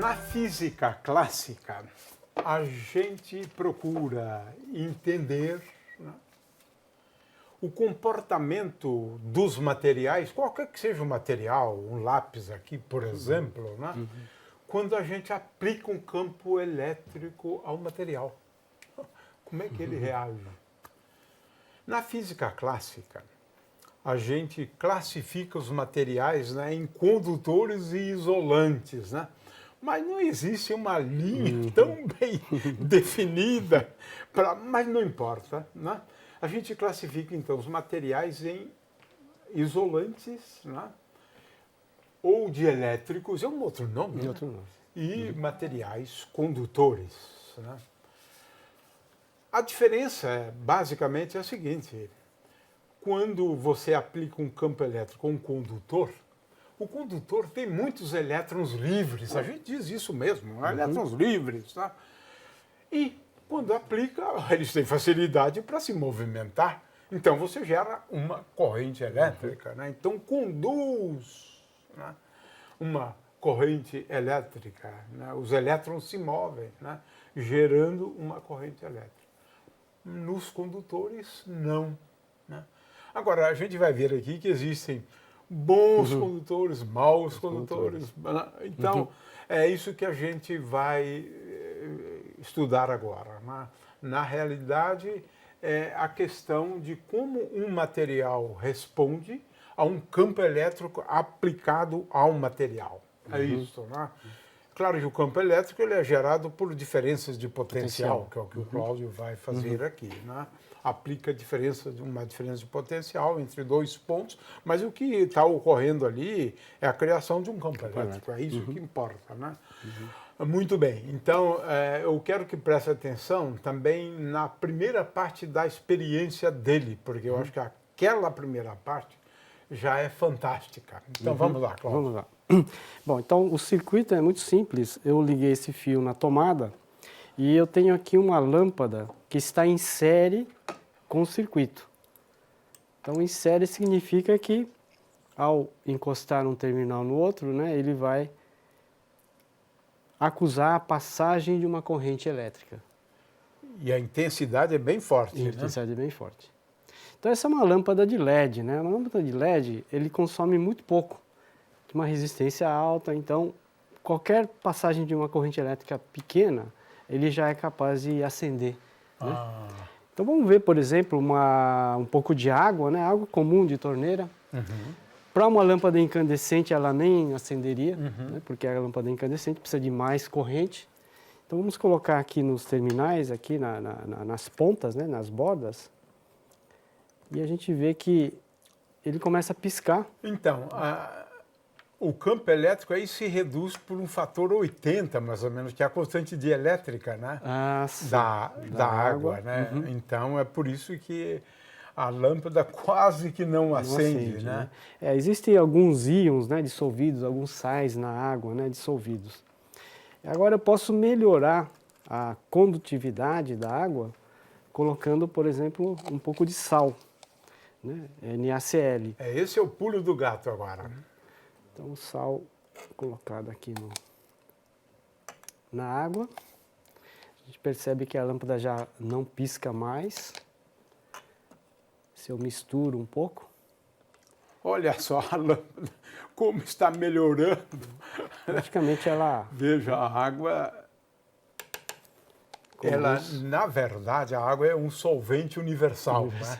Na física clássica, a gente procura entender, né, o comportamento dos materiais, qualquer que seja o material, um lápis aqui, por exemplo, né, quando a gente aplica um campo elétrico ao material. Como é que ele reage? Na física clássica, a gente classifica os materiais, né, em condutores e isolantes, né? Mas não existe uma linha tão bem definida, mas não importa, né? A gente classifica, então, os materiais em isolantes, né, ou dielétricos, é um outro nome, De né, outro nome. e materiais condutores, né? A diferença, basicamente, é a seguinte. Quando você aplica um campo elétrico a um condutor, o condutor tem muitos elétrons livres. A gente diz isso mesmo, elétrons livres. Tá? E quando aplica, eles têm facilidade para se movimentar. Então você gera uma corrente elétrica. Né? Então conduz, né, uma corrente elétrica. Né? Os elétrons se movem, né, gerando uma corrente elétrica. Nos condutores, não. Né? Agora, a gente vai ver aqui que existem bons condutores, maus condutores. Então, é isso que a gente vai estudar agora. Né? Na realidade, é a questão de como um material responde a um campo elétrico aplicado ao material. É isso, né? Claro que o campo elétrico ele é gerado por diferenças de potencial, que é o que o Cláudio vai fazer aqui, né? Aplica uma diferença de potencial entre dois pontos, mas o que está ocorrendo ali é a criação de um campo elétrico, é isso que importa, né? Muito bem, então eu quero que preste atenção também na primeira parte da experiência dele, porque eu acho que aquela primeira parte já é fantástica. Então vamos lá, Cláudio. Vamos lá. Bom, então o circuito é muito simples. Eu liguei esse fio na tomada e eu tenho aqui uma lâmpada que está em série com o circuito. Então, em série significa que ao encostar um terminal no outro, né, ele vai acusar a passagem de uma corrente elétrica. E a intensidade é bem forte, E a né? intensidade é bem forte. Então, essa é uma lâmpada de LED, né? Uma lâmpada de LED, ele consome muito pouco, de uma resistência alta, então qualquer passagem de uma corrente elétrica pequena, ele já é capaz de acender. Né? Então vamos ver, por exemplo, um pouco de água, né? Água comum de torneira. Para uma lâmpada incandescente ela nem acenderia, né? Porque a lâmpada incandescente precisa de mais corrente. Então vamos colocar aqui nos terminais, aqui nas pontas, né? Nas bordas, e a gente vê que ele começa a piscar. Então, o campo elétrico aí se reduz por um fator 80, mais ou menos, que é a constante dielétrica, né? Da água, né? Então, é por isso que a lâmpada quase que não acende, né? Existem alguns íons, né, dissolvidos, alguns sais na água, né, dissolvidos. Agora eu posso melhorar a condutividade da água colocando, por exemplo, um pouco de sal, né, NaCl. Esse é o pulo do gato agora. Então, o sal colocado aqui na água. A gente percebe que a lâmpada já não pisca mais. Se eu misturo um pouco. Olha só a lâmpada, como está melhorando. Praticamente ela... Veja, a água... Ela, na verdade, a água é um solvente universal, né?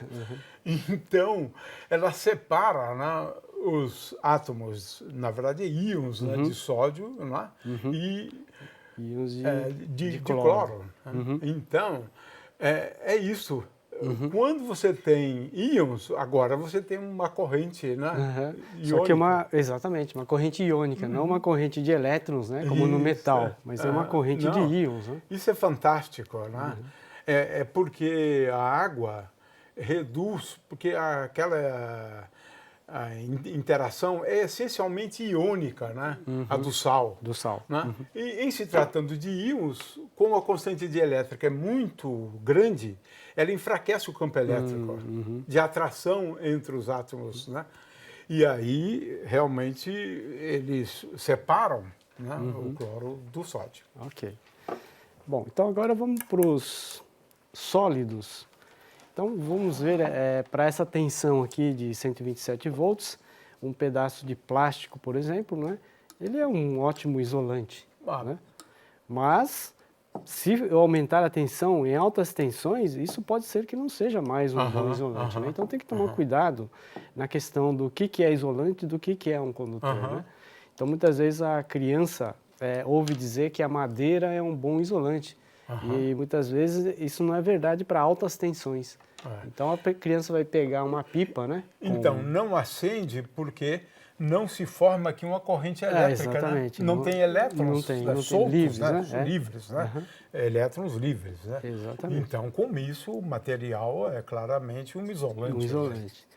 Então, ela separa, né, os átomos, na verdade, íons, né, de sódio, né, e íons de cloro. Então, é isso. Quando você tem íons, agora você tem uma corrente, né, iônica. Só que exatamente, uma corrente iônica, não uma corrente de elétrons, né, como no metal, mas é uma corrente de íons. Né? Isso é fantástico, né? É porque a água reduz, porque aquela interação é essencialmente iônica, né? A do sal. Do sal. Né? E em se tratando de íons, como a constante dielétrica é muito grande, ela enfraquece o campo elétrico de atração entre os átomos, né? E aí realmente eles separam, né? O cloro do sódio. Ok. Bom, então agora vamos para os sólidos. Então vamos ver, para essa tensão aqui de 127 volts, um pedaço de plástico, por exemplo, né? Ele é um ótimo isolante, né? Mas se eu aumentar a tensão em altas tensões, isso pode ser que não seja mais um bom isolante, né? Então tem que tomar cuidado na questão do que é isolante e do que é um condutor, né? Então muitas vezes a criança ouve dizer que a madeira é um bom isolante. E muitas vezes isso não é verdade para altas tensões. Então a criança vai pegar uma pipa, né? Então, não acende porque não se forma aqui uma corrente elétrica, exatamente. Né? Não tem elétrons não tem soltos, livres, né? Livres, né? Elétrons livres, né? Exatamente. Então, com isso, o material é claramente um isolante. Um isolante.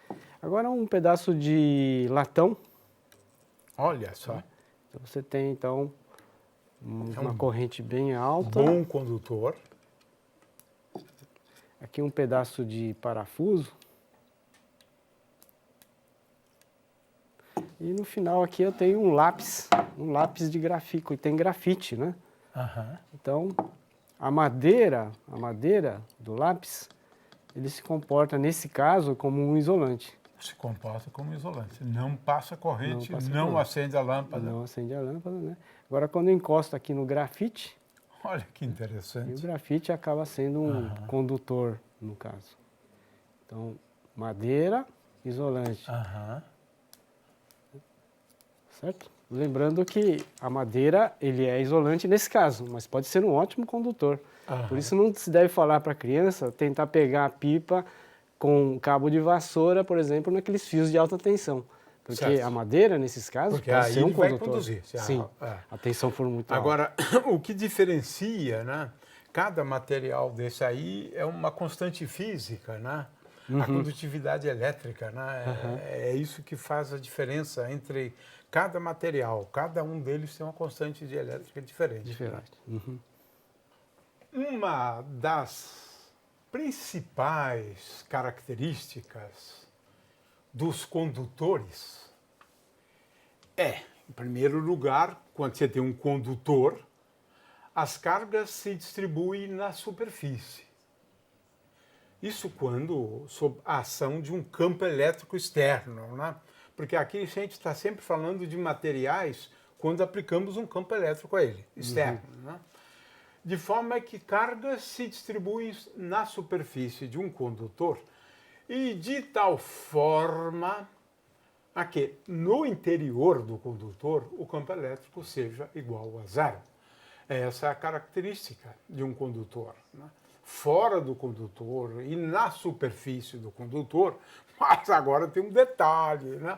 Agora um pedaço de latão. Olha só. Então, você tem, então, uma corrente bem alta. Bom condutor. Aqui um pedaço de parafuso. E no final aqui eu tenho um lápis de grafite, e tem grafite, né? Então, a madeira do lápis, ele se comporta, nesse caso, como um isolante. Se comporta como isolante. Não passa corrente, não acende a lâmpada. Não acende a lâmpada, né? Agora, quando eu encosto aqui no grafite... Olha que interessante. E o grafite acaba sendo um condutor, no caso. Então, madeira, isolante. Certo? Lembrando que a madeira, ele é isolante nesse caso, mas pode ser um ótimo condutor. Por isso não se deve falar para a criança tentar pegar a pipa com cabo de vassoura, por exemplo, naqueles fios de alta tensão. Porque a madeira, nesses casos, pode ser um condutor. Vai conduzir. Sim, a tensão for muito alta. Agora, o que diferencia, né? Cada material desse aí é uma constante física, né? A condutividade elétrica, né? É isso que faz a diferença entre cada material. Cada um deles tem uma constante de elétrica diferente. Uma das principais características dos condutores em primeiro lugar, quando você tem um condutor, as cargas se distribuem na superfície. Isso quando sob a ação de um campo elétrico externo, né? Porque aqui a gente está sempre falando de materiais quando aplicamos um campo elétrico a ele, externo, né? De forma que cargas se distribuem na superfície de um condutor e de tal forma a que no interior do condutor o campo elétrico seja igual a zero. Essa é a característica de um condutor, né? Fora do condutor e na superfície do condutor, mas agora tem um detalhe, né?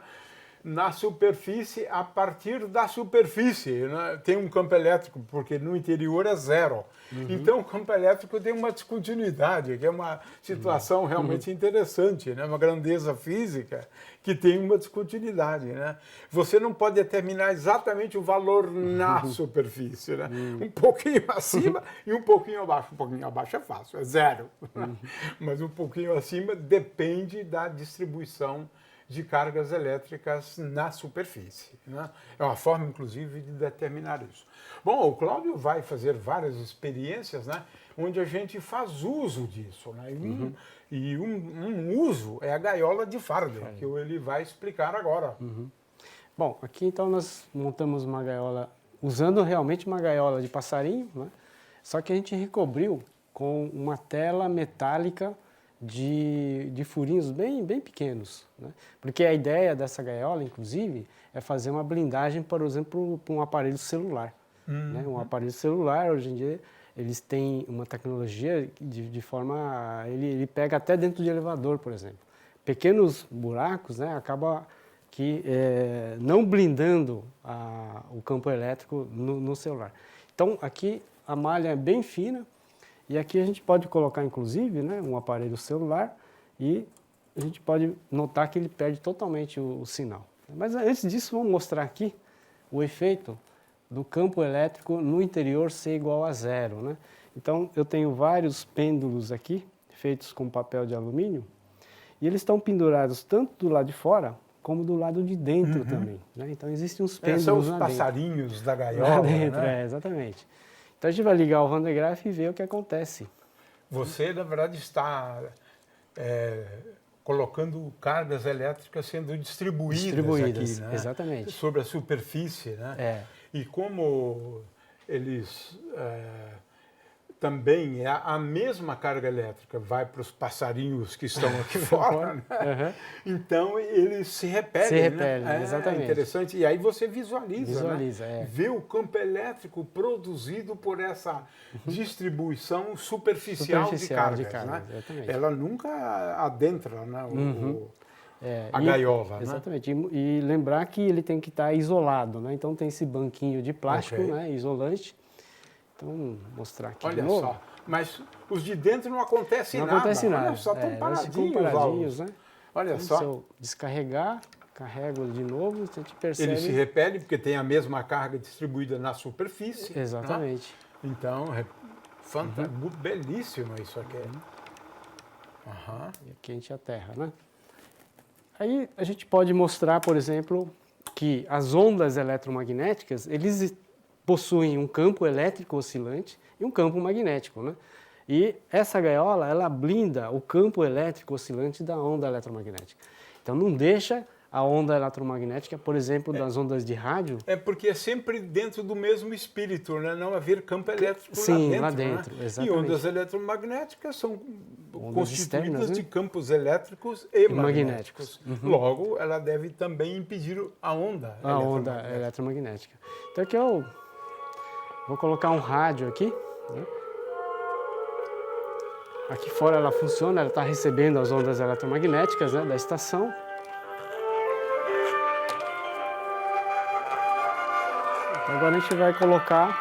Na superfície, a partir da superfície, né? Tem um campo elétrico, porque no interior é zero. Então, o campo elétrico tem uma descontinuidade, que é uma situação realmente interessante, né? Uma grandeza física que tem uma descontinuidade, né? Você não pode determinar exatamente o valor na superfície, né? Um pouquinho acima e um pouquinho abaixo. Um pouquinho abaixo é fácil, é zero. Mas um pouquinho acima depende da distribuição de cargas elétricas na superfície, né? É uma forma, inclusive, de determinar isso. Bom, o Cláudio vai fazer várias experiências, né, onde a gente faz uso disso, né? E um uso é a gaiola de Faraday, que ele vai explicar agora. Bom, aqui então nós montamos uma gaiola, usando realmente uma gaiola de passarinho, né? Só que a gente recobriu com uma tela metálica de furinhos bem pequenos, né? Porque a ideia dessa gaiola, inclusive, é fazer uma blindagem, por exemplo, para um aparelho celular. Né? Um aparelho celular, hoje em dia, eles têm uma tecnologia de forma... Ele pega até dentro de elevador, por exemplo. Pequenos buracos, né, acaba que não blindando o campo elétrico no celular. Então, aqui a malha é bem fina, e aqui a gente pode colocar, inclusive, né, um aparelho celular e a gente pode notar que ele perde totalmente o sinal. Mas antes disso, vamos mostrar aqui o efeito do campo elétrico no interior ser igual a zero, né? Então, eu tenho vários pêndulos aqui, feitos com papel de alumínio, e eles estão pendurados tanto do lado de fora como do lado de dentro também, né? Então existem uns São pêndulos os lá dentro. passarinhos da Lá gaiola, dentro, né? exatamente. Então a gente vai ligar o Van de Graaff e ver o que acontece. Você, na verdade, está colocando cargas elétricas sendo distribuídas aqui, né? exatamente. Sobre a superfície, né? É. E como eles também a mesma carga elétrica vai para os passarinhos que estão aqui fora, né? Uhum. Então eles se repelem, Se repelem, né? exatamente. É interessante. E aí você visualiza, né? Vê o campo elétrico produzido por essa distribuição superficial de cargas, né? Exatamente. Ela nunca adentra, né? A E, gaiola, exatamente. E lembrar que ele tem que estar isolado, né? Então tem esse banquinho de plástico, Ok. né? Isolante. Então, vou mostrar aqui de Olha novo. só, mas os de dentro não acontece Não nada. acontece nada. Olha só, estão eles ficam paradinhos, paradinhos, né? Olha Então, só. se eu descarregar, carrego ele de novo, a gente percebe... Ele se repele porque tem a mesma carga distribuída na superfície. né? Exatamente. Então, fantástico, belíssimo isso aqui. Aham. E aqui a gente aterra, né? Aí a gente pode mostrar, por exemplo, que as ondas eletromagnéticas, eles possuem um campo elétrico oscilante e um campo magnético, né? E essa gaiola, ela blinda o campo elétrico oscilante da onda eletromagnética. Então não deixa a onda eletromagnética, por exemplo, das ondas de rádio... É porque é sempre dentro do mesmo espírito, né? Não haver campo elétrico Sim, lá dentro. lá dentro, né? exatamente. E ondas eletromagnéticas são Ondas constituídas externas, né? de campos elétricos e magnéticos. magnéticos. Logo, ela deve também impedir a onda eletromagnética. Então aqui eu vou colocar um rádio aqui, né? Aqui fora ela funciona, ela está recebendo as ondas eletromagnéticas, né, da estação. Então, agora a gente vai colocar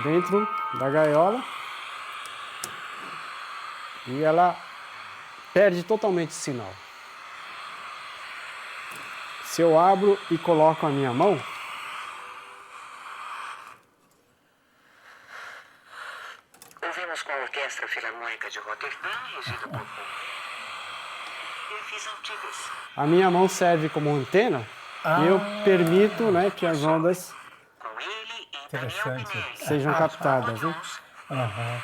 dentro da gaiola e ela perde totalmente o sinal. Se eu abro e coloco a minha mão, Ouvimos com a Orquestra Filarmônica de Roterdã, regida por a minha mão serve como antena e eu permito, né, que as ondas com ele e Interessante. Daniel Pinelli. sejam captadas, né? Aham.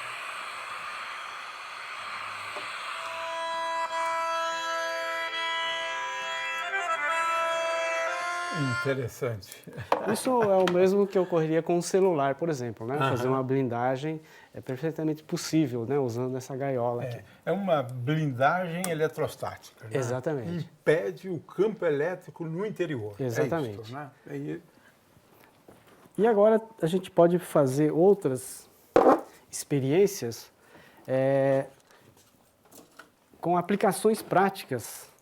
Interessante. Isso é o mesmo que ocorreria com o celular, por exemplo, né? Fazer uma blindagem é perfeitamente possível, né? Usando essa gaiola aqui. É uma blindagem eletrostática. Né? Exatamente. Impede o campo elétrico no interior. Exatamente. É isso, né? Aí, E agora a gente pode fazer outras experiências com aplicações práticas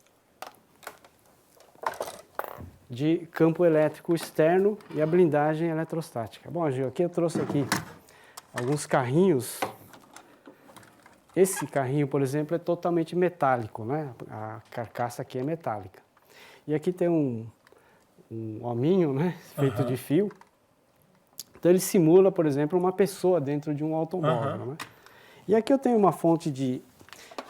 de campo elétrico externo e a blindagem eletrostática. Bom, Gil, aqui eu trouxe aqui alguns carrinhos. Esse carrinho, por exemplo, é totalmente metálico, né? A carcaça aqui é metálica. E aqui tem um hominho, né? Feito de fio. Então ele simula, por exemplo, uma pessoa dentro de um automóvel, né? E aqui eu tenho uma fonte de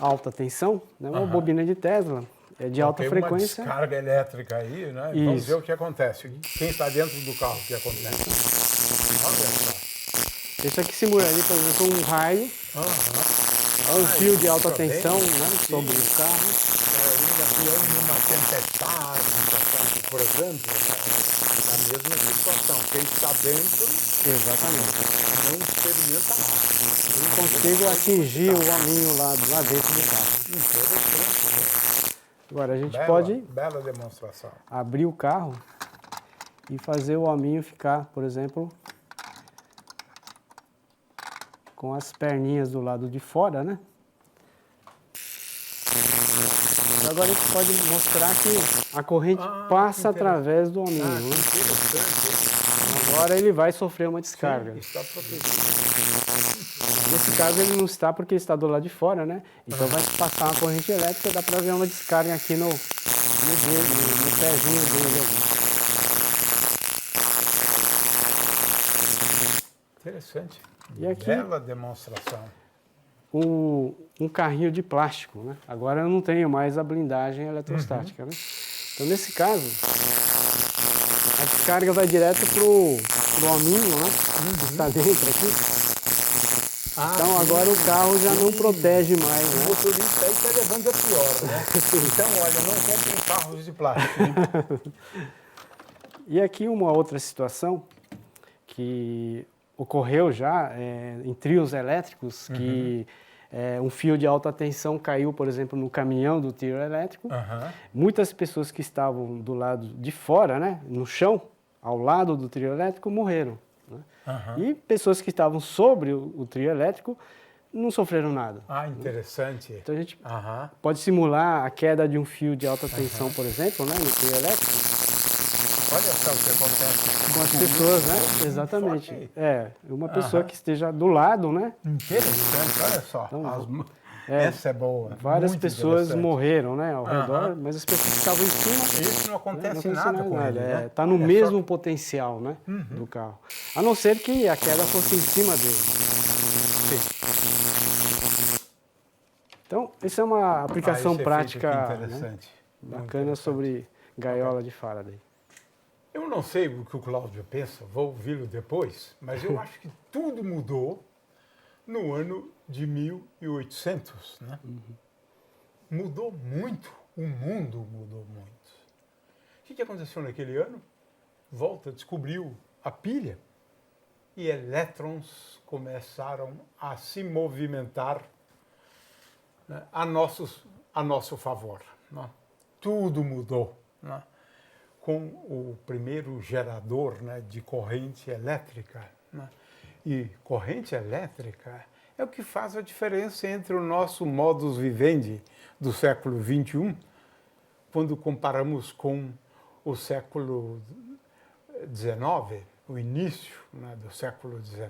alta tensão, né? Uma bobina de Tesla, de alta frequência. Uma descarga elétrica aí, né? Isso. Vamos ver o que acontece. Quem está dentro do carro, o que acontece? Olha só. Esse aqui simularia, por exemplo, um raio, um fio de alta tensão, né? Sobre o carro. Um avião numa tempestade, por exemplo, né? Na mesma situação. Quem está dentro Exatamente. não experimenta nada. Eu consigo atingir o hominho lá dentro do carro. Interessante. Agora a gente pode Bela demonstração. abrir o carro e fazer o hominho ficar, por exemplo, com as perninhas do lado de fora, né? Agora a gente pode mostrar que a corrente passa através do hominho, né? Interessante. Agora ele vai sofrer uma descarga. Está protegido. Nesse caso ele não está porque está do lado de fora, né? Então vai passar uma corrente elétrica, dá para ver uma descarga aqui no pezinho dele. Interessante. E aqui- Bela demonstração. um carrinho de plástico, né? Agora eu não tenho mais a blindagem eletrostática, né? Então, nesse caso, a descarga vai direto pro hominho, né? Que está dentro aqui. Então, agora o carro já não protege mais, O né? motorista aí está levando a pior, né? Então, olha, não comprem carros de plástico. Hein? E aqui uma outra situação que ocorreu já em trios elétricos, que um fio de alta tensão caiu, por exemplo, no caminhão do trio elétrico. Muitas pessoas que estavam do lado de fora, né, no chão, ao lado do trio elétrico, morreram. Né? E pessoas que estavam sobre o trio elétrico não sofreram nada. Ah, interessante. Né? Então a gente pode simular a queda de um fio de alta tensão, por exemplo, né, no trio elétrico. Olha só o que acontece. Com as pessoas, né? Exatamente. Uma pessoa que esteja do lado, né? Interessante, olha só. Então, essa é boa. Várias muito pessoas morreram, né, ao Aham. redor, mas as pessoas que estavam em cima... Isso não acontece não nada com ele, né? Está no Olha mesmo só. potencial, né, do carro. A não ser que a queda fosse em cima dele. Então, essa é uma aplicação esse prática, efeito aqui né, interessante. Muito bacana interessante. sobre gaiola de Faraday. Eu não sei o que o Cláudio pensa, vou ouvi-lo depois, mas eu acho que tudo mudou no ano de 1800, né? Mudou muito, o mundo mudou muito. O que aconteceu naquele ano? Volta descobriu a pilha e elétrons começaram a se movimentar, né, a nosso favor. Né? Tudo mudou. Né? Com o primeiro gerador, né, de corrente elétrica. Né? E corrente elétrica é o que faz a diferença entre o nosso modus vivendi do século XXI, quando comparamos com o século XIX, o início, né, do século XIX,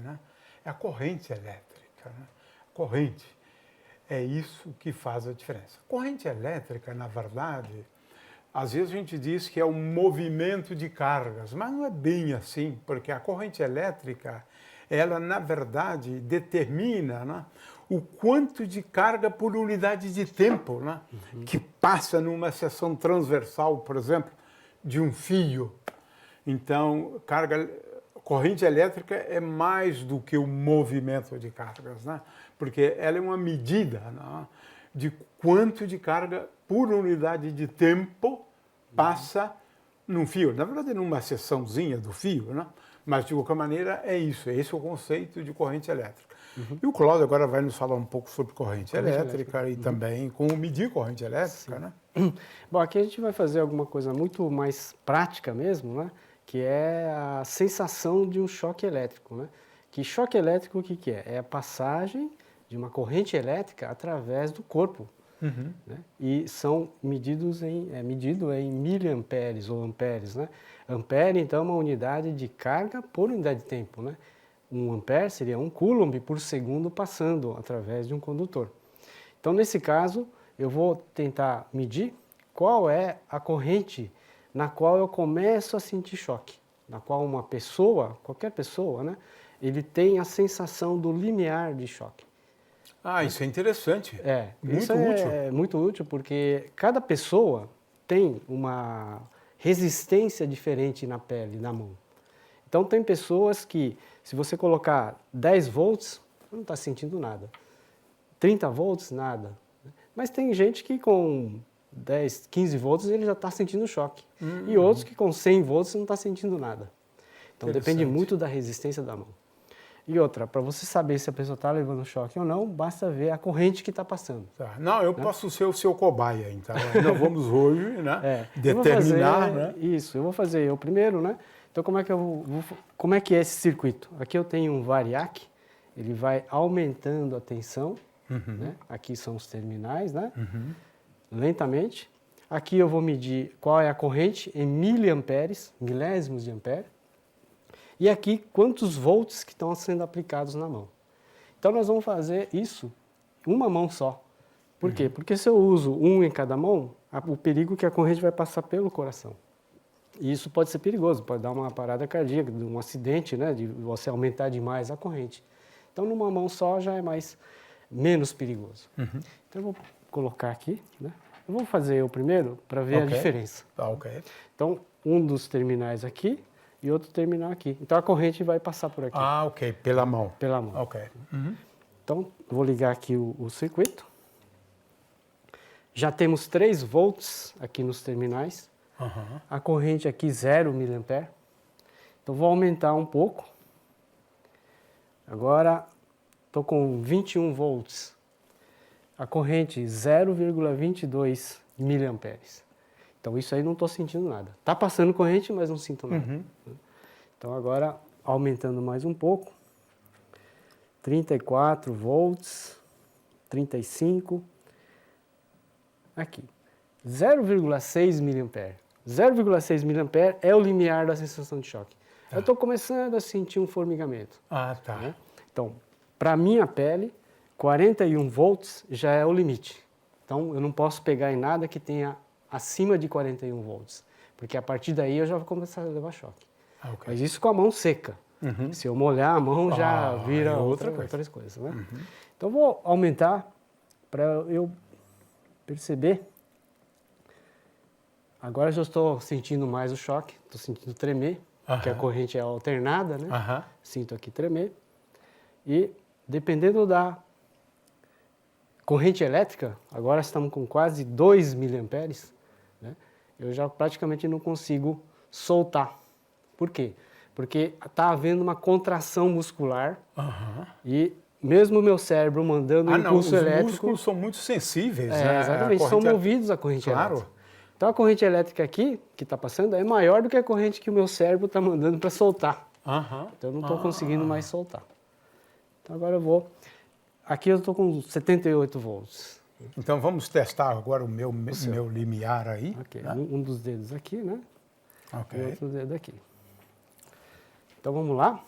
né? É a corrente elétrica. Né? Corrente é isso que faz a diferença. Corrente elétrica, na verdade, às vezes a gente diz que é um movimento de cargas, mas não é bem assim, porque a corrente elétrica, ela, na verdade, determina, né, o quanto de carga por unidade de tempo, né, que passa numa seção transversal, por exemplo, de um fio. Então, corrente elétrica é mais do que o movimento de cargas, né, porque ela é uma medida, né, de quanto de carga por unidade de tempo passa num fio. Na verdade, numa seçãozinha do fio, né? Mas, de qualquer maneira, é isso. Esse é o conceito de corrente elétrica. E o Cláudio agora vai nos falar um pouco sobre corrente elétrica e também como medir corrente elétrica. Né? Bom, aqui a gente vai fazer alguma coisa muito mais prática mesmo, né? Que é a sensação de um choque elétrico. Né? Que choque elétrico o que é? É a passagem de uma corrente elétrica através do corpo. Né? E são medido em miliamperes ou amperes. Né? Ampere, então, é uma unidade de carga por unidade de tempo. Né? 1 ampere seria 1 coulomb por segundo passando através de um condutor. Então, nesse caso, eu vou tentar medir qual é a corrente na qual eu começo a sentir choque, na qual uma pessoa, qualquer pessoa, né, ele tem a sensação do limiar de choque. Ah, isso é interessante. Muito isso útil. É muito útil porque cada pessoa tem uma resistência diferente na pele, na mão. Então, tem pessoas que, se você colocar 10 volts, não está sentindo nada. 30 volts, nada. Mas tem gente que com 10, 15 volts ele já está sentindo choque. E outros que com 100 volts não está sentindo nada. Então, depende muito da resistência da mão. E outra, para você saber se a pessoa está levando choque ou não, basta ver a corrente que está passando. Tá. Não, eu posso ser o seu cobaia, então. Nós vamos hoje, né, determinar. Né? Isso, eu vou fazer eu primeiro, né? Então, como é que é esse circuito? Aqui eu tenho um variac, ele vai aumentando a tensão, né? Aqui são os terminais, né? Lentamente. Aqui eu vou medir qual é a corrente em miliamperes, milésimos de ampere. E aqui, quantos volts que estão sendo aplicados na mão. Então, nós vamos fazer isso uma mão só. Por quê? Porque se eu uso um em cada mão, o perigo é que a corrente vai passar pelo coração. E isso pode ser perigoso, pode dar uma parada cardíaca, um acidente, né, de você aumentar demais a corrente. Então, numa mão só já é mais menos perigoso. Então eu vou colocar aqui, né? Eu vou fazer o primeiro para ver a diferença. Ok. Então, um dos terminais aqui e outro terminal aqui. Então a corrente vai passar por aqui. Ah, ok. Pela mão. Pela mão. Ok. Então, vou ligar aqui o circuito. Já temos 3 volts aqui nos terminais. A corrente aqui 0 mA. Então, vou aumentar um pouco. Agora, estou com 21 volts. A corrente 0,22 mA. Então, isso aí não estou sentindo nada. Está passando corrente, mas não sinto nada. Então, agora, aumentando mais um pouco. 34 volts, 35, aqui, 0,6 mA. 0,6 mA é o limiar da sensação de choque. Eu estou começando a sentir um formigamento. Ah, tá. Né? Então, para minha pele, 41 volts já é o limite. Então, eu não posso pegar em nada que tenha acima de 41 volts, porque a partir daí eu já vou começar a levar choque. Ok. Mas isso com a mão seca. Se eu molhar a mão, já vira é outras coisas. Né? Então, vou aumentar para eu perceber. Agora já estou sentindo mais o choque, estou sentindo tremer, porque a corrente é alternada, né? Sinto aqui tremer. E, dependendo da corrente elétrica, agora estamos com quase 2 mA, né? Eu já praticamente não consigo soltar. Por quê? Porque está havendo uma contração muscular e mesmo o meu cérebro mandando um impulso elétrico... Os músculos são muito sensíveis. Exatamente, são movidos à corrente elétrica. Então a corrente elétrica aqui, que está passando, é maior do que a corrente que o meu cérebro está mandando para soltar. Então eu não estou conseguindo mais soltar. Então agora eu vou... Aqui eu estou com 78 volts. Então vamos testar agora o meu limiar aí. Okay. Né? Um dos dedos aqui, né? E outro dedo aqui. Então vamos lá.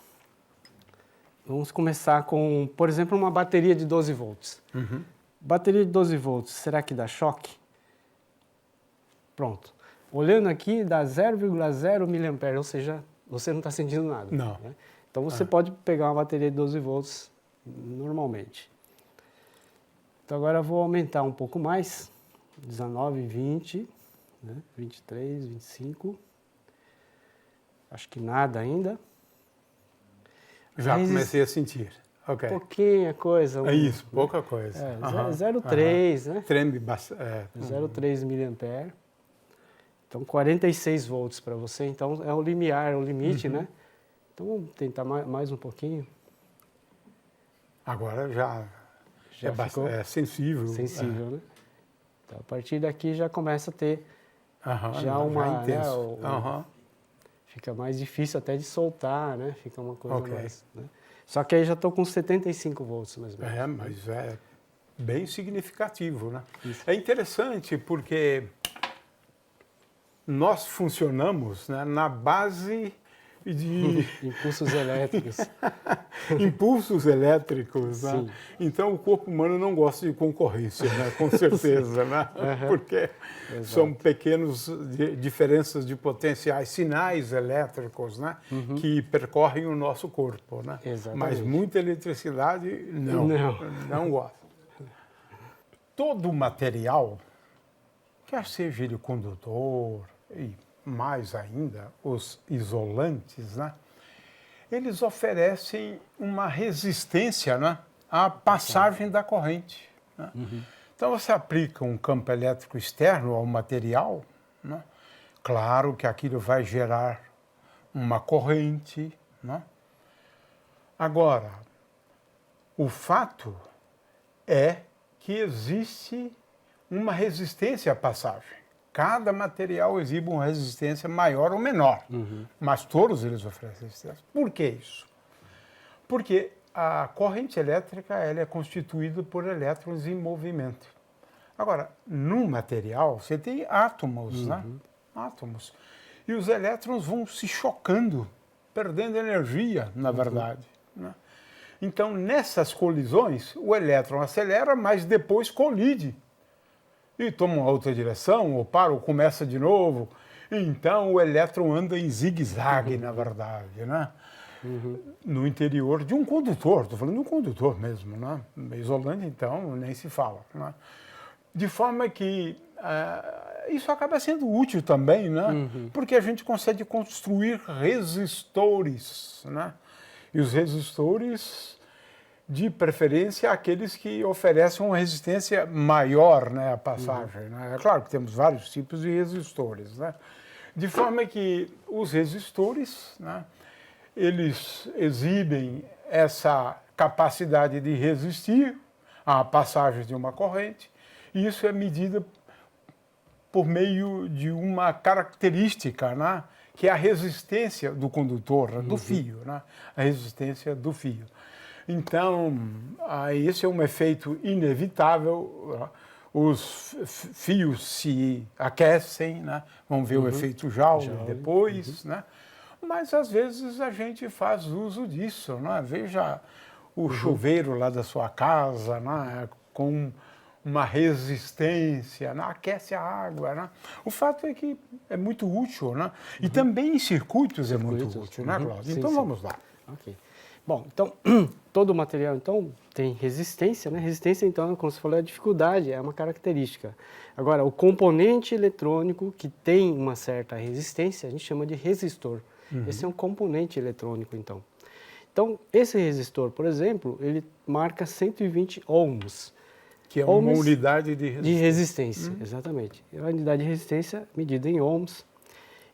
Vamos começar com, por exemplo, uma bateria de 12 volts. Bateria de 12 volts, será que dá choque? Pronto. Olhando aqui, dá 0,0 mA, ou seja, você não está sentindo nada. Não. Né? Então você pode pegar uma bateria de 12 volts normalmente. Então agora eu vou aumentar um pouco mais. 19, 20, né? 23, 25. Acho que nada ainda. Já comecei a sentir. Ok. Pouquinha coisa. É isso, pouca coisa. 0,3, né? Treme bastante. 0,3 mA. Então, 46 volts para você. Então, é o limiar, é o limite, né? Então, vamos tentar mais um pouquinho. Agora já ficou sensível. Sensível, né? Então, a partir daqui já começa a ter já uma... intenso. Fica mais difícil até de soltar, né? Fica uma coisa mais... Né? Só que aí já estou com 75 volts mais ou menos. Mas é bem significativo, né? Isso. É interessante porque nós funcionamos, né, na base de impulsos elétricos. Impulsos elétricos, né? Sim. Então o corpo humano não gosta de concorrência, né? Com certeza, né? Porque são pequenas diferenças de potenciais, sinais elétricos, né? Que percorrem o nosso corpo, né? Exatamente. Mas muita eletricidade não gosta. Todo material, quer seja ele condutor e mais ainda os isolantes, né? Eles oferecem uma resistência, né, à passagem da corrente. Né? Então você aplica um campo elétrico externo ao material, né? Claro que aquilo vai gerar uma corrente, né? Agora, o fato é que existe uma resistência à passagem. Cada material exibe uma resistência maior ou menor, mas todos eles oferecem resistência. Por que isso? Porque a corrente elétrica ela é constituída por elétrons em movimento. Agora, num material, você tem átomos, né? Átomos. E os elétrons vão se chocando, perdendo energia, na verdade. Né? Então, nessas colisões, o elétron acelera, mas depois colide. E toma uma outra direção, ou para, ou começa de novo. Então, o elétron anda em zigue-zague, na verdade, né? no interior de um condutor, estou falando de um condutor mesmo, né? Isolante, então, nem se fala, né? De forma que isso acaba sendo útil também, né? Porque a gente consegue construir resistores, né? E os resistores, de preferência, aqueles que oferecem uma resistência maior, né, à passagem, né? É claro que temos vários tipos de resistores, né? De forma que os resistores, né, eles exibem essa capacidade de resistir à passagem de uma corrente, e isso é medido por meio de uma característica, né, que é a resistência do condutor, do fio, né, a resistência do fio. Então, esse é um efeito inevitável. Os fios se aquecem, né? Vamos ver o efeito Joule depois, né? Mas às vezes a gente faz uso disso, né? Veja o chuveiro lá da sua casa, né? Com uma resistência, né? Aquece a água, né? O fato é que é muito útil, né? E também em circuitos é muito útil, né, Cláudio? Então vamos lá. Ok. Bom, então, todo material, então, tem resistência, né? Resistência, então, como você falou, é a dificuldade, é uma característica. Agora, o componente eletrônico que tem uma certa resistência, a gente chama de resistor. Esse é um componente eletrônico, então. Então, esse resistor, por exemplo, ele marca 120 ohms. Que é uma unidade de resistência. De resistência, exatamente. É uma unidade de resistência medida em ohms.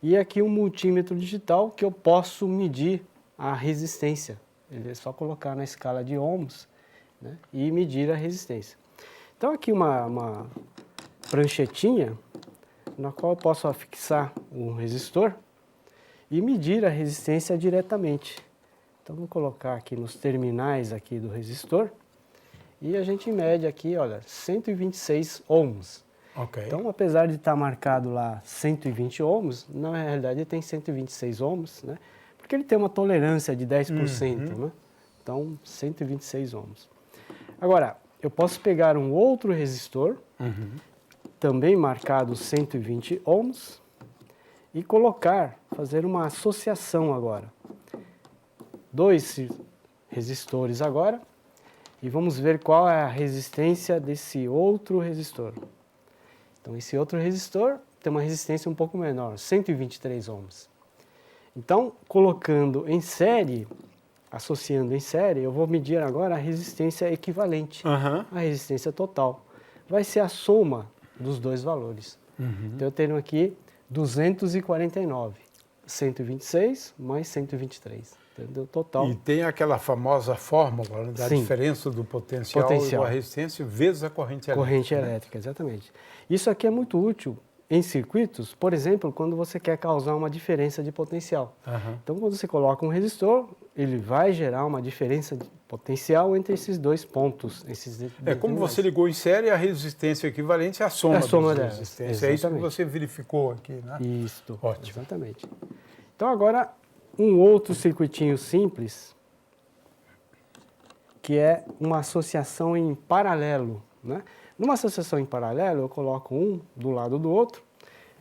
E aqui um multímetro digital que eu posso medir a resistência. Ele é só colocar na escala de ohms, né, e medir a resistência. Então aqui uma pranchetinha na qual eu posso afixar um resistor e medir a resistência diretamente. Então vou colocar aqui nos terminais aqui do resistor e a gente mede aqui, olha, 126 ohms. Okay. Então, apesar de estar marcado lá 120 ohms, na realidade tem 126 ohms, né? Porque ele tem uma tolerância de 10%, né? Então, 126 ohms. Agora, eu posso pegar um outro resistor, também marcado 120 ohms, e colocar, fazer uma associação agora. Dois resistores agora, e vamos ver qual é a resistência desse outro resistor. Então, esse outro resistor tem uma resistência um pouco menor, 123 ohms. Então, colocando em série, associando em série, eu vou medir agora a resistência equivalente, a resistência total. Vai ser a soma dos dois valores. Então, eu tenho aqui 249, 126 mais 123, entendeu? Total. E tem aquela famosa fórmula da diferença do potencial e da resistência vezes a corrente elétrica. Corrente elétrica, exatamente. Isso aqui é muito útil em circuitos, por exemplo, quando você quer causar uma diferença de potencial. Então, quando você coloca um resistor, ele vai gerar uma diferença de potencial entre esses dois pontos. Como você ligou em série, a resistência equivalente é a soma, das resistências. É isso que você verificou aqui, né? Isso, ótimo. Exatamente. Então, agora, um outro circuitinho simples, que é uma associação em paralelo, né? Numa associação em paralelo, eu coloco um do lado do outro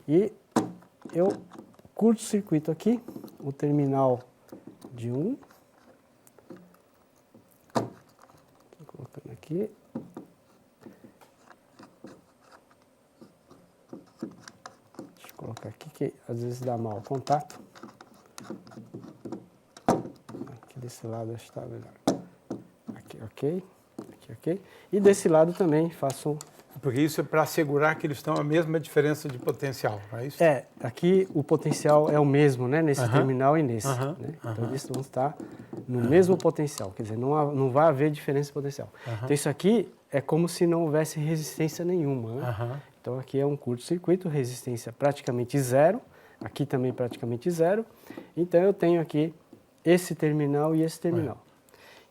e eu curto-circuito aqui o terminal de um. Estou colocando aqui. Deixa eu colocar aqui que às vezes dá mau contato. Aqui desse lado acho que está melhor. Aqui, ok. Okay? E desse lado também faço... Porque isso é para assegurar que eles estão a mesma diferença de potencial, não é isso? Aqui o potencial é o mesmo, né? Nesse terminal e nesse. Né? Então eles vão estar no mesmo potencial, quer dizer, não vai haver diferença de potencial. Então isso aqui é como se não houvesse resistência nenhuma, né? Então aqui é um curto-circuito, resistência praticamente zero, aqui também praticamente zero. Então eu tenho aqui esse terminal e esse terminal.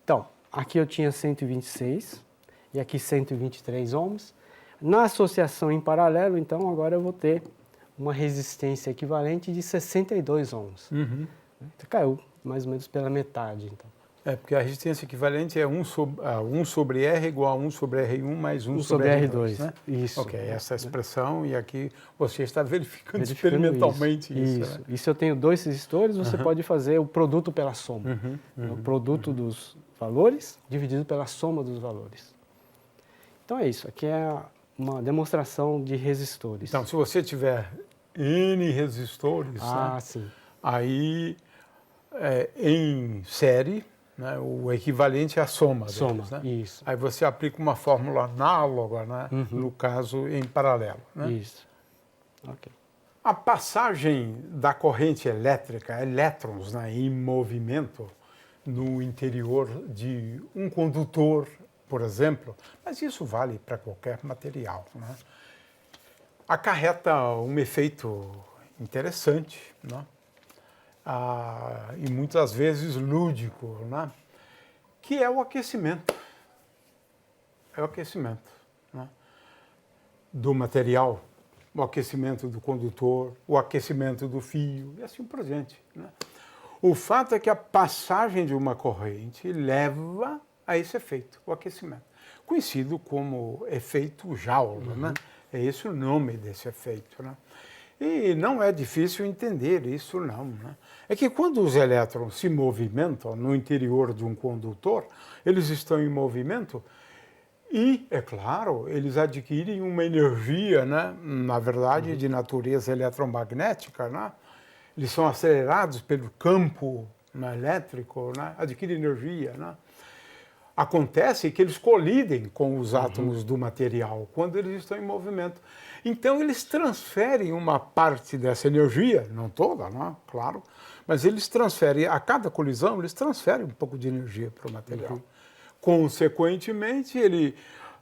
Então, aqui eu tinha 126 e aqui 123 ohms. Na associação em paralelo, então, agora eu vou ter uma resistência equivalente de 62 ohms. Então, caiu mais ou menos pela metade. Então. Porque a resistência equivalente é 1 sobre R igual a 1 sobre R1 mais 1 1 sobre sobre R2, R2. né? Isso. Ok, essa expressão, e aqui você está verificando Verificando experimentalmente isso. Isso. Né? E se eu tenho dois resistores, você pode fazer o produto pela soma. O produto dos valores dividido pela soma dos valores. Então é isso. Aqui é uma demonstração de resistores. Então, se você tiver N resistores, né? Sim. Aí em série, né, o equivalente é a soma deles, né? Isso. Aí você aplica uma fórmula análoga, né? No caso, em paralelo. Né? Isso. Ok. A passagem da corrente elétrica, elétrons, né, em movimento no interior de um condutor, por exemplo, mas isso vale para qualquer material, né? Acarreta um efeito interessante, né? E muitas vezes lúdico, né? Que é o aquecimento. É o aquecimento, né? Do material, o aquecimento do condutor, o aquecimento do fio e assim por diante, né? O fato é que a passagem de uma corrente leva a esse efeito, o aquecimento, conhecido como efeito Joule, né? É esse o nome desse efeito, né? E não é difícil entender isso, não, né? É que quando os elétrons se movimentam no interior de um condutor, eles estão em movimento e, é claro, eles adquirem uma energia, né? Na verdade, de natureza eletromagnética, né? Eles são acelerados pelo campo, né, elétrico, né? Adquirem energia, né? Acontece que eles colidem com os átomos do material quando eles estão em movimento. Então, eles transferem uma parte dessa energia, não toda, né? Claro, mas eles transferem, a cada colisão, eles transferem um pouco de energia para o material. Consequentemente, ele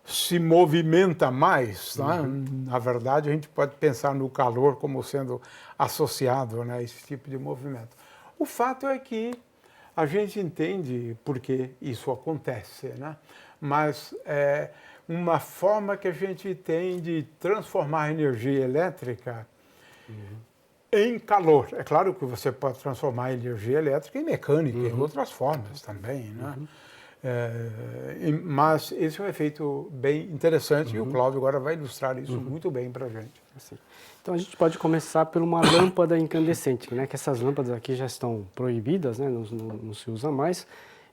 se movimenta mais. Né? Na verdade, a gente pode pensar no calor como sendo associado, né, a esse tipo de movimento. O fato é que a gente entende por que isso acontece, né? Mas é uma forma que a gente tem de transformar a energia elétrica em calor. É claro que você pode transformar a energia elétrica em mecânica, em outras formas também, né? Mas esse é um efeito bem interessante e o Cláudio agora vai ilustrar isso muito bem para a gente. Assim. Então a gente pode começar por uma lâmpada incandescente, né? Que essas lâmpadas aqui já estão proibidas, né? Não se usa mais,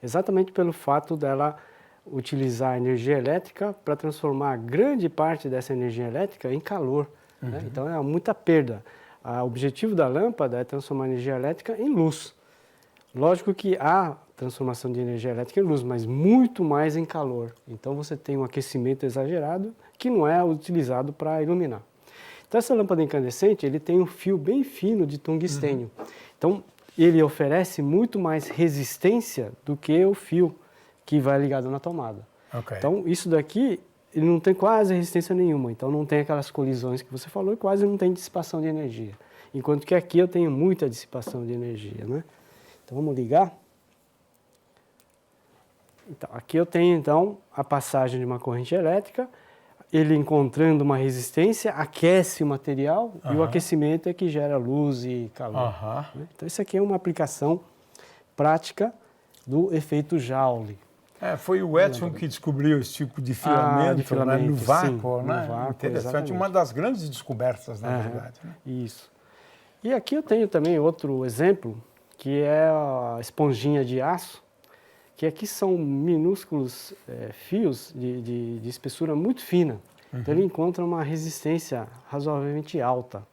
exatamente pelo fato dela utilizar energia elétrica para transformar grande parte dessa energia elétrica em calor. Né? Então é muita perda. O objetivo da lâmpada é transformar a energia elétrica em luz. Lógico que há transformação de energia elétrica em luz, mas muito mais em calor. Então você tem um aquecimento exagerado que não é utilizado para iluminar. Então essa lâmpada incandescente, ele tem um fio bem fino de tungstênio. Então ele oferece muito mais resistência do que o fio que vai ligado na tomada. Okay. Então isso daqui, ele não tem quase resistência nenhuma. Então não tem aquelas colisões que você falou e quase não tem dissipação de energia. Enquanto que aqui eu tenho muita dissipação de energia, né? Então vamos ligar. Então, aqui eu tenho então a passagem de uma corrente elétrica, ele encontrando uma resistência, aquece o material e o aquecimento é que gera luz e calor. Né? Então isso aqui é uma aplicação prática do efeito Joule. Foi o Edison que descobriu esse tipo de filamento, né, no vácuo, sim, né? no vácuo, Interessante, exatamente. uma das grandes descobertas, na verdade. Né? Isso. E aqui eu tenho também outro exemplo, que é a esponjinha de aço, que aqui são minúsculos fios de espessura muito fina. Então ele encontra uma resistência razoavelmente alta.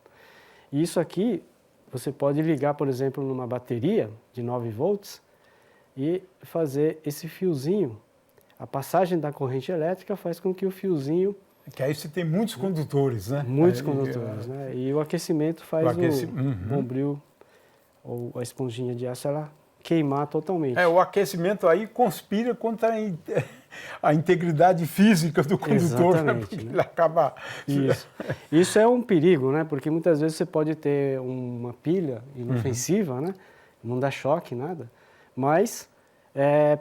E isso aqui você pode ligar, por exemplo, numa bateria de 9 volts e fazer esse fiozinho. A passagem da corrente elétrica faz com que o fiozinho... Que aí você tem muitos condutores, né? Muitos condutores, né? E o aquecimento faz o bombril ou a esponjinha de aço ela queimar totalmente. O aquecimento aí conspira contra a integridade física do condutor, né? Porque ele acaba... Isso é um perigo, né? Porque muitas vezes você pode ter uma pilha inofensiva, né? Não dá choque, nada. Mas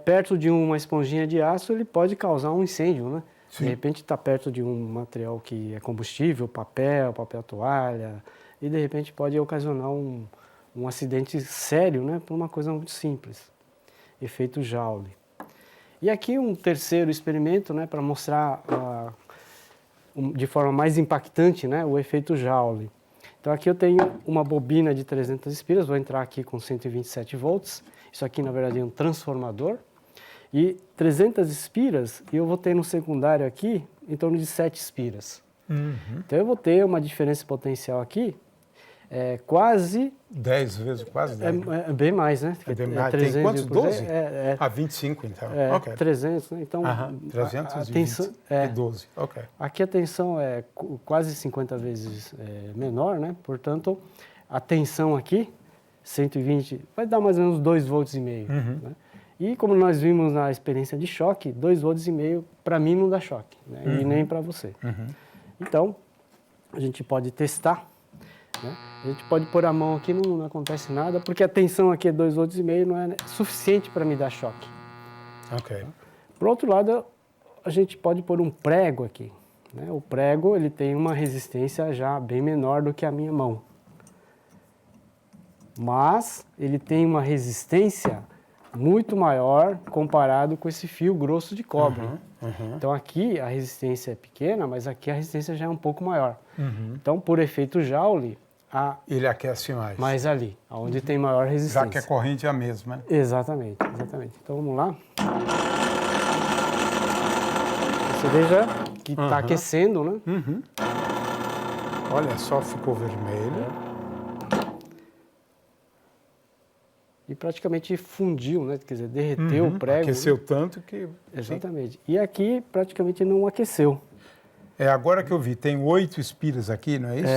perto de uma esponjinha de aço ele pode causar um incêndio, né? Sim. De repente está perto de um material que é combustível, papel toalha, e de repente pode ocasionar um acidente sério, né, por uma coisa muito simples. efeito Joule. E aqui um terceiro experimento, né, para mostrar de forma mais impactante, né, o efeito Joule. Então aqui eu tenho uma bobina de 300 espiras, vou entrar aqui com 127 volts. Isso aqui na verdade é um transformador. E 300 espiras, e eu vou ter no secundário aqui em torno de 7 espiras. Então eu vou ter uma diferença potencial aqui, quase... 10 vezes, quase 10. É bem mais, né? É bem mais. 300, tem quantos? 12? 25, então. Ok. 300, né? Então... 312, ok. Aqui a tensão é quase 50 vezes menor, né? Portanto, a tensão aqui, 120, vai dar mais ou menos 2,5 volts. Né? E como nós vimos na experiência de choque, 2,5 volts para mim não dá choque, né? E nem para você. Então, a gente pode testar, né? A gente pode pôr a mão aqui, não acontece nada, porque a tensão aqui é 2,5 volts, não é suficiente para me dar choque. Ok. Por outro lado, a gente pode pôr um prego aqui, né? O prego ele tem uma resistência já bem menor do que a minha mão. Mas ele tem uma resistência muito maior comparado com esse fio grosso de cobre. Então aqui a resistência é pequena, mas aqui a resistência já é um pouco maior. Então, por efeito Joule, ele aquece mais. mais ali, onde tem maior resistência. Já que a corrente é a mesma. Exatamente, exatamente. Então vamos lá. Você veja que está aquecendo, né? Olha só, ficou vermelho. E praticamente fundiu, né? Quer dizer, derreteu o prego. Aqueceu né? tanto que... Exatamente. E aqui praticamente não aqueceu. Agora que eu vi, tem 8 espiras aqui, não é isso?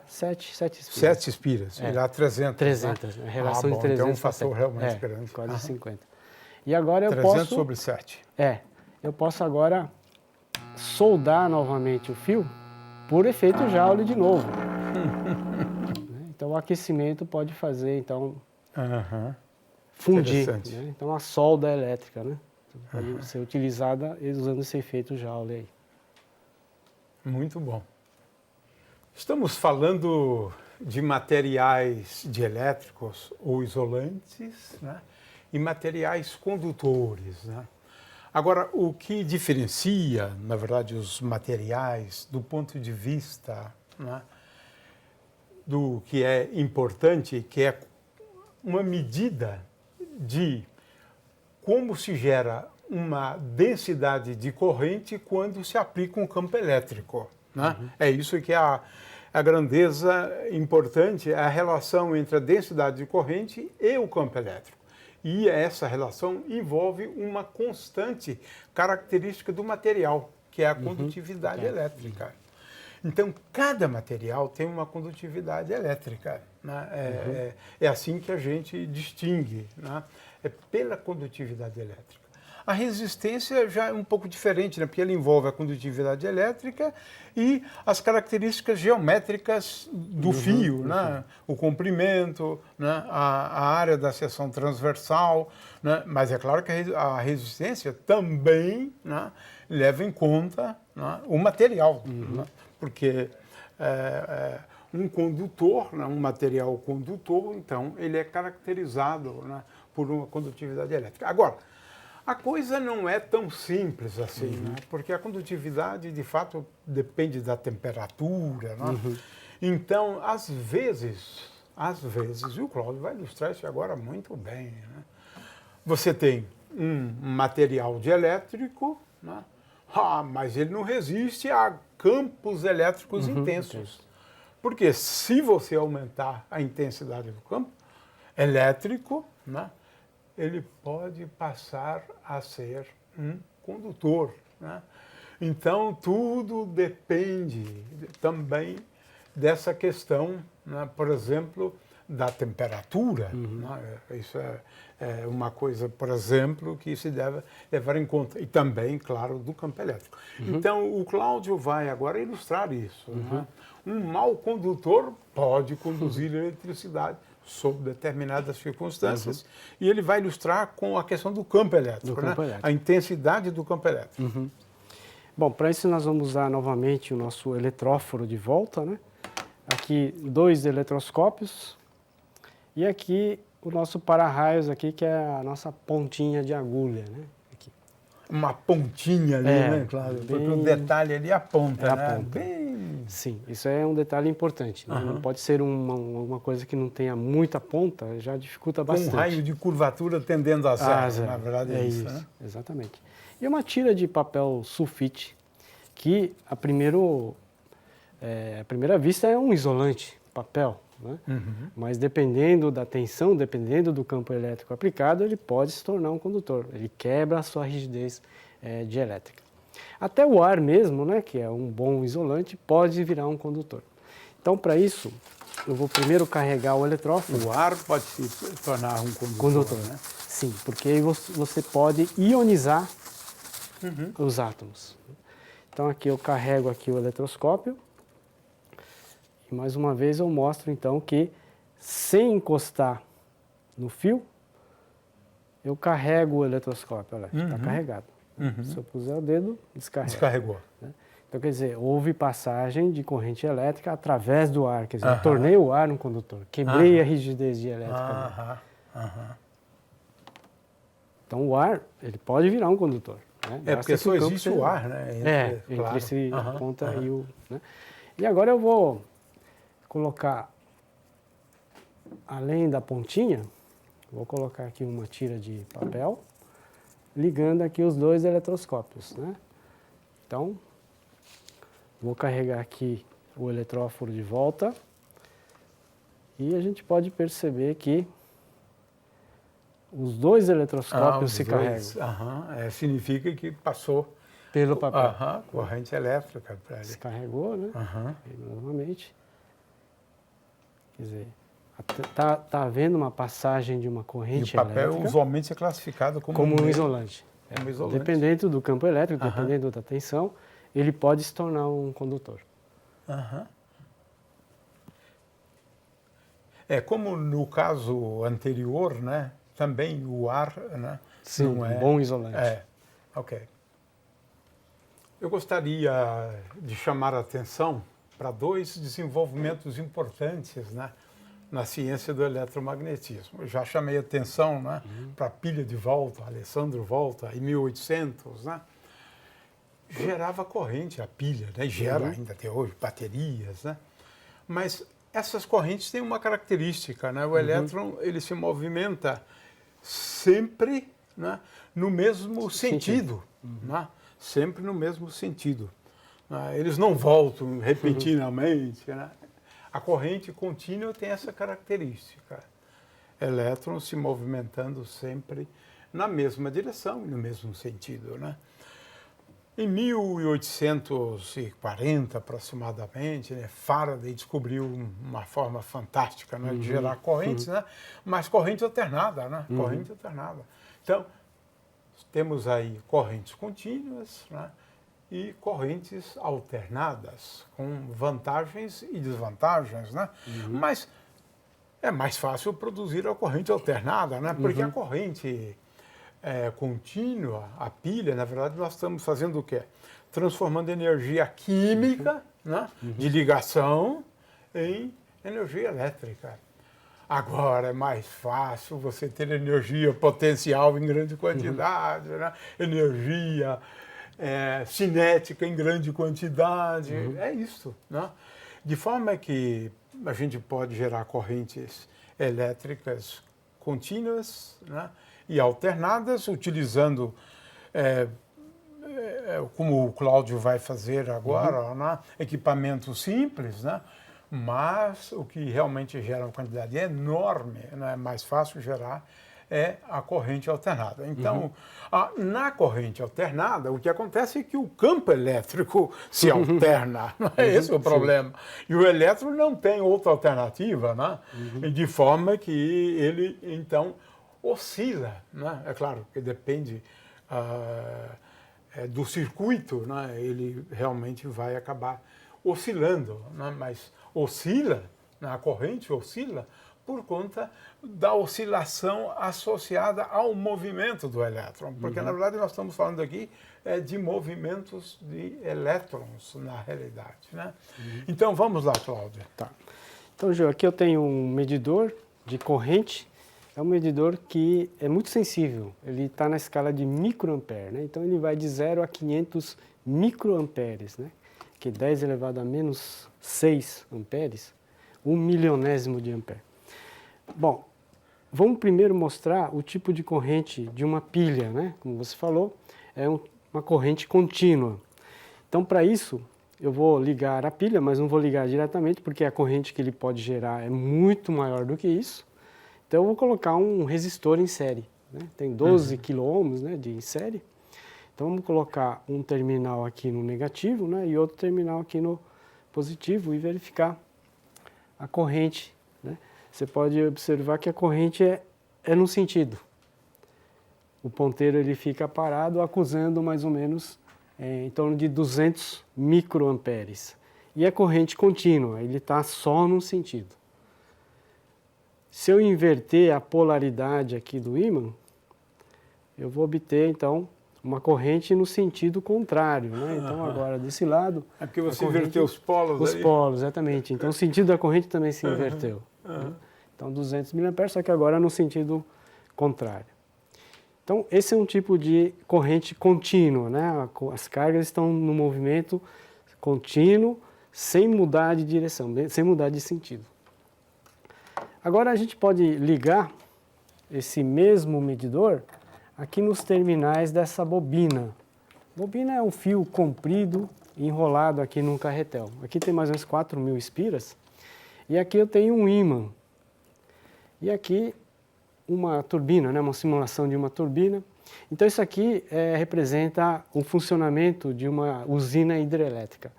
7 espiras. 7 espiras, e lá 300. 300, né? A relação de 300 então é um fator realmente grande. grande. Quase 50. E agora eu 300 posso... sobre 7. Eu posso agora soldar novamente o fio por efeito Joule de novo. Então o aquecimento pode fazer, então, fundir. Né? Então a solda elétrica, né? Pode ser utilizada usando esse efeito Joule aí. Muito bom. Estamos falando de materiais dielétricos ou isolantes, né? E materiais condutores, né? Agora, o que diferencia, na verdade, os materiais do ponto de vista, né, do que é importante, que é uma medida de como se gera uma densidade de corrente quando se aplica um campo elétrico. Né? É isso que é a grandeza importante, é a relação entre a densidade de corrente e o campo elétrico. E essa relação envolve uma constante característica do material, que é a condutividade elétrica. Então, cada material tem uma condutividade elétrica. Né? É assim que a gente distingue, né? É pela condutividade elétrica. A resistência já é um pouco diferente, né? Porque ela envolve a condutividade elétrica e as características geométricas do fio, né? O comprimento, né? A área da seção transversal, né? Mas é claro que a resistência também, né, leva em conta, né, o material, né? Porque um condutor, né, um material condutor, então, ele é caracterizado, né, por uma condutividade elétrica. Agora, a coisa não é tão simples assim, né? Porque a condutividade, de fato, depende da temperatura, né? Então, às vezes, e o Cláudio vai ilustrar isso agora muito bem, né? Você tem um material dielétrico, né? Mas ele não resiste a campos elétricos intensos. Porque se você aumentar a intensidade do campo elétrico, né, ele pode passar a ser um condutor. Né? Então, tudo depende também dessa questão, né, por exemplo, da temperatura. Né? Isso é uma coisa, por exemplo, que se deve levar em conta. E também, claro, do campo elétrico. Então, o Cláudio vai agora ilustrar isso. Né? Um mau condutor pode conduzir eletricidade sob determinadas circunstâncias, e ele vai ilustrar com a questão do campo elétrico, a intensidade do campo elétrico. Bom, para isso nós vamos usar novamente o nosso eletróforo de volta, né? Aqui 2 eletroscópios, e aqui o nosso para-raios aqui, que é a nossa pontinha de agulha, né? Aqui. Uma pontinha ali, né, Cláudio? Porque o detalhe ali é a ponta, né? ponta. Bem... Sim, isso é um detalhe importante. Né? Não pode ser uma coisa que não tenha muita ponta, já dificulta bastante. Com um raio de curvatura tendendo a zero, na verdade é isso, né? Exatamente. E uma tira de papel sulfite, que à primeira vista é um isolante, papel, né? Mas dependendo da tensão, dependendo do campo elétrico aplicado, ele pode se tornar um condutor. Ele quebra a sua rigidez dielétrica. Até o ar mesmo, né, que é um bom isolante, pode virar um condutor. Então, para isso, eu vou primeiro carregar o eletrófilo. O ar pode se tornar um condutor, né? Sim, porque aí você pode ionizar os átomos. Então, aqui eu carrego aqui o eletroscópio. E mais uma vez eu mostro então que sem encostar no fio, eu carrego o eletroscópio, olha, está carregado. Se eu puser o dedo, Descarregou. Né? Então, quer dizer, houve passagem de corrente elétrica através do ar, quer dizer, eu tornei o ar um condutor, quebrei a rigidez dielétrica. Então, o ar, ele pode virar um condutor. Né? Porque só existe o ar, né? Entre esse ponta e o... Né? E agora eu vou colocar, além da pontinha, vou colocar aqui uma tira de papel, ligando aqui os dois eletroscópios, né? Então, vou carregar aqui o eletróforo de volta e a gente pode perceber que os dois eletroscópios se carregam. Significa que passou pelo papel. Corrente elétrica para ele. Se carregou, né? E, novamente. Quer dizer, está havendo uma passagem de uma corrente elétrica. E o papel usualmente é classificado como um isolante. Um isolante. Dependendo do campo elétrico, dependendo da tensão, ele pode se tornar um condutor. É como no caso anterior, né? Também o ar, né? Sim, não é um bom isolante. Ok. Eu gostaria de chamar a atenção para dois desenvolvimentos importantes, né, na ciência do eletromagnetismo. Eu já chamei a atenção, né, para a pilha de Volta, Alessandro Volta, em 1800, né, gerava corrente a pilha, né, gera ainda até hoje, baterias, né, mas essas correntes têm uma característica, né, o elétron ele se movimenta sempre, né, no mesmo sentido, né, sempre no mesmo sentido. Eles não voltam repentinamente. Né? A corrente contínua tem essa característica. Elétrons se movimentando sempre na mesma direção e no mesmo sentido. Né? Em 1840, aproximadamente, né, Faraday descobriu uma forma fantástica, né, de gerar correntes, né, mas corrente alternada. Né? Corrente alternada. Então, temos aí correntes contínuas, né, e correntes alternadas, com vantagens e desvantagens, né? Mas é mais fácil produzir a corrente alternada, né? Porque a corrente contínua, a pilha, na verdade, nós estamos fazendo o quê? Transformando energia química, né, de ligação em energia elétrica. Agora é mais fácil você ter energia potencial em grande quantidade, né? Energia cinética em grande quantidade, é isso. Né? De forma que a gente pode gerar correntes elétricas contínuas, né, e alternadas, utilizando, como o Cláudio vai fazer agora, né, equipamentos simples, né, mas o que realmente gera uma quantidade enorme, né, é mais fácil gerar, é a corrente alternada. Então, na corrente alternada, o que acontece é que o campo elétrico se alterna, não é esse o problema. E o elétron não tem outra alternativa, né? De forma que ele, então, oscila. Né? É claro que depende do circuito, né? Ele realmente vai acabar oscilando, né? Mas oscila, a corrente oscila, por conta da oscilação associada ao movimento do elétron. Porque, na verdade, nós estamos falando aqui de movimentos de elétrons, na realidade. Né? Então, vamos lá, Cláudia. Tá. Então, Gil, aqui eu tenho um medidor de corrente é um medidor que é muito sensível. Ele está na escala de microampere, né? Então ele vai de 0 a 500 microamperes, né? Que é 10 elevado a menos 6 amperes, 1/1000º de ampere. Bom, vamos primeiro mostrar o tipo de corrente de uma pilha, né? Como você falou, é uma corrente contínua. Então, para isso, eu vou ligar a pilha, mas não vou ligar diretamente, porque a corrente que ele pode gerar é muito maior do que isso. Então, eu vou colocar um resistor em série, né? Tem 12 quiloohms, né, de série. Então, vamos colocar um terminal aqui no negativo, né, e outro terminal aqui no positivo e verificar a corrente, né? Você pode observar que a corrente é num sentido. O ponteiro ele fica parado, acusando mais ou menos em torno de 200 microamperes. E a corrente contínua, ele está só num sentido. Se eu inverter a polaridade aqui do ímã, eu vou obter, então, uma corrente no sentido contrário, né? Então, agora, desse lado... É porque você inverteu os polos Os aí. polos, exatamente. Então, o sentido da corrente também se inverteu. Né? Então, 200 mA, só que agora no sentido contrário. Então, esse é um tipo de corrente contínua, né? As cargas estão no movimento contínuo, sem mudar de direção, sem mudar de sentido. Agora, a gente pode ligar esse mesmo medidor aqui nos terminais dessa bobina. Bobina é um fio comprido enrolado aqui num carretel. Aqui tem mais ou menos 4.000 espiras. E aqui eu tenho um ímã. E aqui uma turbina, né? Uma simulação de uma turbina. Então isso aqui representa o funcionamento de uma usina hidrelétrica.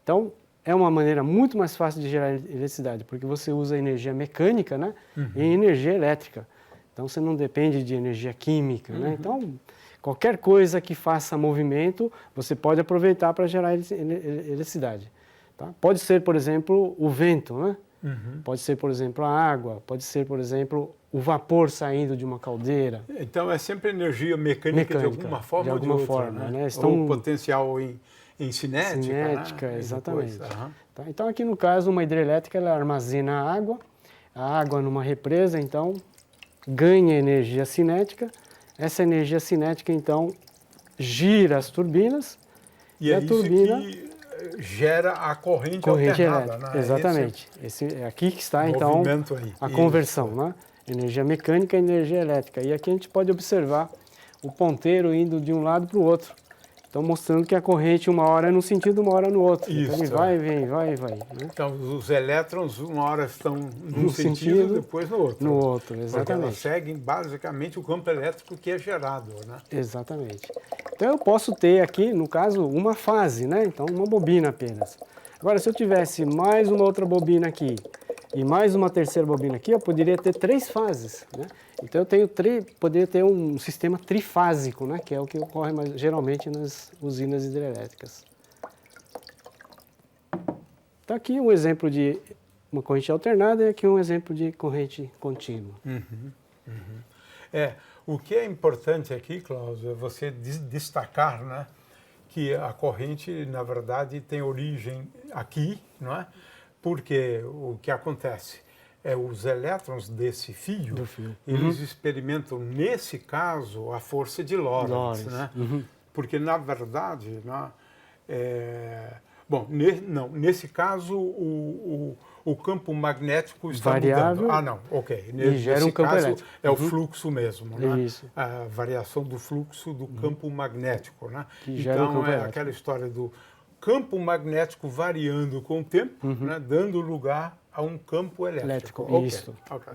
Então é uma maneira muito mais fácil de gerar eletricidade, porque você usa energia mecânica, né? E energia elétrica. Então você não depende de energia química, né? Então qualquer coisa que faça movimento, você pode aproveitar para gerar eletricidade. Tá? Pode ser, por exemplo, o vento, né? Pode ser, por exemplo, a água, pode ser, por exemplo, o vapor saindo de uma caldeira. Então é sempre energia mecânica de alguma forma ou de outra, né? Ou potencial em cinética. Cinética, né? exatamente. Depois, Tá? Então aqui no caso uma hidrelétrica ela armazena a água numa represa, então ganha energia cinética. Essa energia cinética então gira as turbinas e a turbina que gera a corrente alternada, elétrica. né? Exatamente. É aqui que está então a conversão, né? Energia mecânica e energia elétrica. E aqui a gente pode observar o ponteiro indo de um lado para o outro. Então mostrando que a corrente uma hora é num sentido, uma hora no outro. Então ele vai e vem, vai e vai. Né? Então os elétrons uma hora estão num sentido, depois no outro. No outro, exatamente. Porque elas seguem basicamente o campo elétrico que é gerado, né? Exatamente. Então eu posso ter aqui, no caso, uma fase, né? Então uma bobina apenas. Agora se eu tivesse mais uma outra bobina aqui e mais uma terceira bobina aqui, eu poderia ter 3 fases, né? Então eu poderia ter um sistema trifásico, né? Que é o que ocorre geralmente nas usinas hidrelétricas. Então aqui um exemplo de uma corrente alternada e aqui um exemplo de corrente contínua. O que é importante aqui, Cláudio, é você destacar, né, que a corrente, na verdade, tem origem aqui, não é? Porque o que acontece é os elétrons desse fio, eles experimentam, nesse caso, a força de Lorentz, né? Porque, na verdade, né, nesse caso, o campo magnético está variável, mudando. Nesse campo caso, elétrico. é o fluxo mesmo, né? Isso. A variação do fluxo do campo magnético, né? Que gera então, campo elétrico. Aquela história do campo magnético variando com o tempo, né? Dando lugar a um campo elétrico. Isso. Okay.